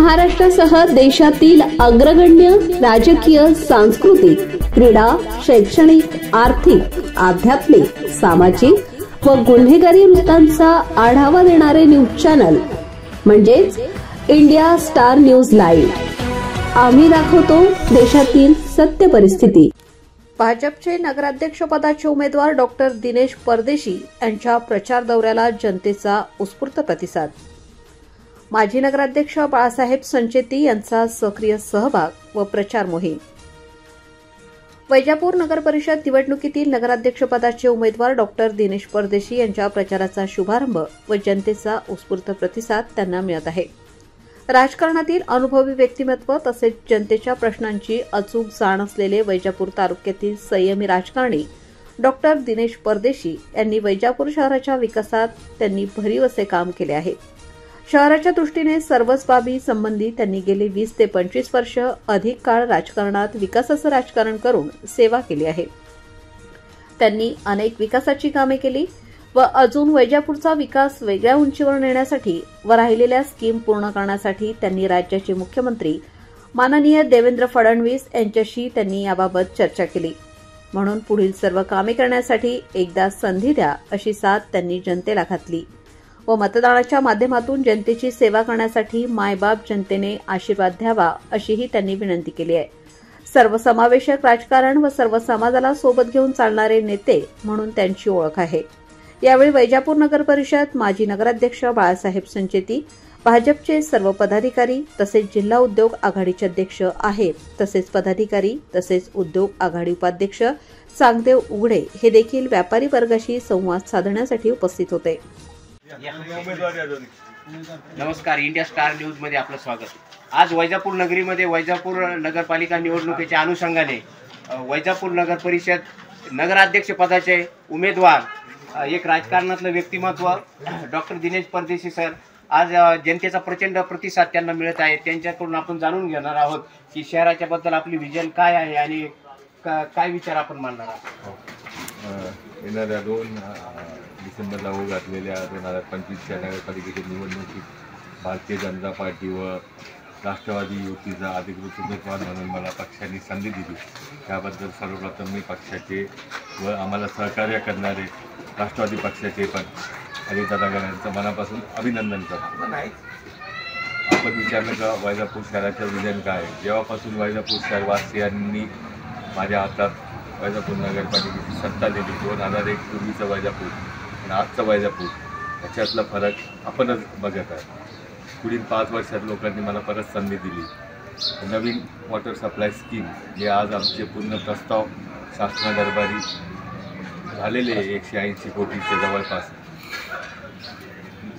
महाराष्ट्रासह देशातील अग्रगण्य राजकीय, सांस्कृतिक, क्रीडा, शैक्षणिक, आर्थिक, आध्यात्मिक, सामाजिक व गुन्हेगारी वृत्तांचा आढावा देणारे न्यूज चॅनल म्हणजेच इंडिया स्टार न्यूज लाईव्ह। आम्ही दाखवतो देशातील सत्य परिस्थिती। भाजपचे नगराध्यक्षपदाचे उमेदवार डॉक्टर दिनेश परदेशी यांच्या प्रचार दौऱ्याला जनतेचा उत्स्फूर्त प्रतिसाद। माजी नगराध्यक्ष बाळासाहेब संचेती यांचा सक्रिय सहभाग व प्रचार मोहीम। वैजापूर नगर परिषद निवडणुकीतील नगराध्यक्षपदाचे उमेदवार डॉक्टर दिनेश परदेशी यांच्या प्रचाराचा शुभारंभ व जनतेचा उत्स्फूर्त प्रतिसाद त्यांना मिळत आहे। राजकारणातील अनुभवी व्यक्तिमत्व तसेच जनतेच्या प्रश्नांची अचूक जाण असलेले वैजापूर तालुक्यातील संयमी राजकारणी डॉक्टर दिनेश परदेशी यांनी वैजापूर शहराच्या विकासात त्यांनी भरीव असे काम केले आहे। शहराच्या दृष्टीने सर्वच बाबी संबंधी त्यांनी गेले 20 ते 25 वर्ष अधिक काळ राजकारणात विकासाचं राजकारण करून सेवा केली आहे। त्यांनी अनेक विकासाची कामे केली व अजून वैजापूरचा विकास वेगळ्या उंचीवर नेण्यासाठी व राहिलेल्या स्कीम पूर्ण करण्यासाठी त्यांनी राज्याचे मुख्यमंत्री माननीय देवेंद्र फडणवीस यांच्याशी त्यांनी याबाबत चर्चा केली। म्हणून पुढील सर्व कामे करण्यासाठी एकदा संधी द्या अशी साथ त्यांनी जनतेला घातली व मतदानाच्या माध्यमातून जनतेची सेवा करण्यासाठी मायबाप जनतेने आशीर्वाद द्यावा अशीही त्यांनी विनंती केली आहे। सर्वसमावेशक राजकारण व सर्व समाजाला सोबत घेऊन चालणारे नेते म्हणून त्यांची ओळख आहे। यावेळी वैजापूर नगर परिषद माजी नगराध्यक्ष बाळासाहेब संचेती, भाजपचे सर्व पदाधिकारी तसेच जिल्हा उद्योग आघाडीचे अध्यक्ष आहेत तसेच पदाधिकारी तसेच उद्योग आघाडी उपाध्यक्ष चांगदेव उघडे हे देखील व्यापारी वर्गाशी संवाद साधण्यासाठी उपस्थित होते। नमस्कार, इंडिया स्टार न्यूज मध्ये आपलं स्वागत। आज वैजापूर नगरीमध्ये वैजापूर नगरपालिका निवडणुकीच्या अनुषंगाने वैजापूर नगर परिषद नगराध्यक्ष पदाचे उमेदवार एक राजकारणातलं व्यक्तिमत्व डॉक्टर दिनेश परदेशी सर आज जनतेचा प्रचंड प्रतिसाद त्यांना मिळत आहे। त्यांच्याकडून आपण जाणून घेणार आहोत की शहराच्या बद्दल आपली विजन काय आहे आणि काय विचार आपण मांडणार आहोत। येणाऱ्या 2 डिसेंबरला होऊ घातलेल्या 2025च्या नगरपालिकेच्या निवडणुकीत भारतीय जनता पार्टी व राष्ट्रवादी युतीचा अधिकृत उमेदवार म्हणून मला पक्षाने संधी दिली। त्याबद्दल सर्वप्रथम मी पक्षाचे व आम्हाला सहकार्य करणारे राष्ट्रवादी पक्षाचे पण अजितदादा यांचं मनापासून अभिनंदन करतो। आपण विचारलं का वैजापूर शहराचं विजन काय? जेव्हापासून वैजापूर शहरवासियांनी माझ्या हातात वैजापूर नगरपालिकेची सत्ता दिली 2001 पूर्वीचं वैजापूर आणि आजचं वैजापूर याच्यातला फरक आपणच बघत आहे। पुढील 5 वर्षात लोकांनी मला परत संधी दिली। नवीन वॉटर सप्लाय स्कीम जे आज आमचे पूर्ण प्रस्ताव शासनादरबारी झालेले 180 कोटीचे जवळपास,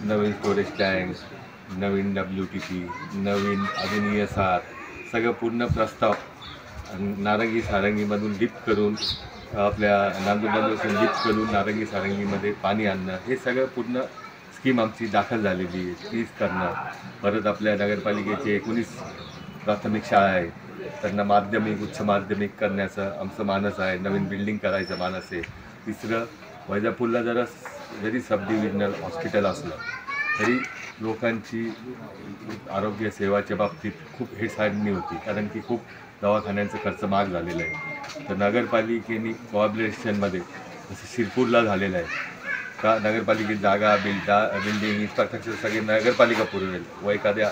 नवीन स्टोरेज टँक, नवीन WTP, नवीन अजून ESR सगळं पूर्ण प्रस्ताव नारंगी सारंगीमधून लिफ्ट करून आपल्या नांदूरपासून लिफ्ट करून नारंगी सारंगीमध्ये पाणी आणणं हे सगळं पूर्ण स्कीम आमची दाखल झालेली आहे। तीच करणं, परत आपल्या नगरपालिकेचे 19 प्राथमिक शाळा आहे त्यांना माध्यमिक उच्च माध्यमिक करण्याचं आमचं मानस आहे। नवीन बिल्डिंग करायचं मानस आहे। तिसरं, वैजापूरला जरी सब डिव्हिजनल हॉस्पिटल असलं तरी लोकांची आरोग्य सेवाच्या बाबतीत खूप हेळसांड होती, कारण की खूप दवाखान्यांचा खर्च महाग झालेला आहे। तर नगरपालिकेने कोऑपरेशनमध्ये जसं शिरपूरला झालेलं आहे का नगरपालिकेत जागा बिल्डिंग इन्फ्रास्ट्रक्चर सगळे नगरपालिका पुरवेल व एखाद्या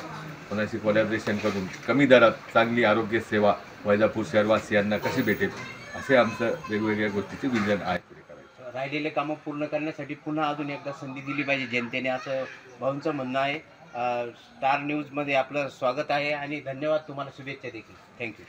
कोणाशी कोलॅबरेशन करून कमी दरात चांगली आरोग्य सेवा वैजापूर शहरवासियांना कशी भेटेल असे आमचं वेगवेगळ्या गोष्टीचे विजन आहे। राहिलेले कामं पूर्ण करण्यासाठी पुन्हा अजून एकदा संधी दिली पाहिजे जनतेने, असं भाऊंचं म्हणणं आहे। स्टार न्यूजमध्ये आपलं स्वागत आहे आणि धन्यवाद, तुम्हाला शुभेच्छा देखील। थँक्यू।